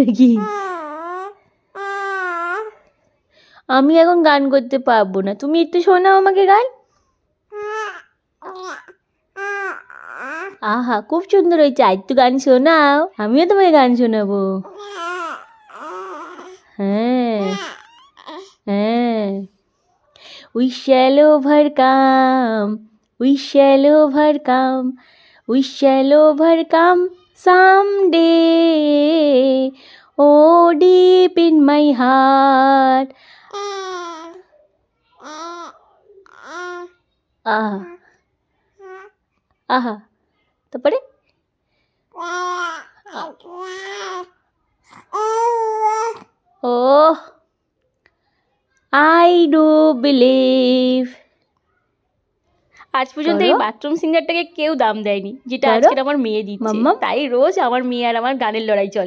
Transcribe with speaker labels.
Speaker 1: আর কি। আমি এখন গান করতে পারবো না, তুমি একটু শোনাও আমাকে গান। আহা খুব সুন্দর হয়েছে, আর একটু গান শোনাও, আমিও তোমাকে গান শোনাবো। হ্যাঁ হ্যাঁ। We shall overcome, we shall overcome, we shall overcome someday. Oh, deep in my heart. আহা আহা, তারপরে ও I do believe। আজ পর্যন্ত এই বাথরুম সিঙ্গারটাকে কেউ দাম দেয়নি, যেটা আজকে আমার মেয়ে দিচ্ছে, তাই রোজ আমার মেয়ে আর আমার গানের লড়াই চলে।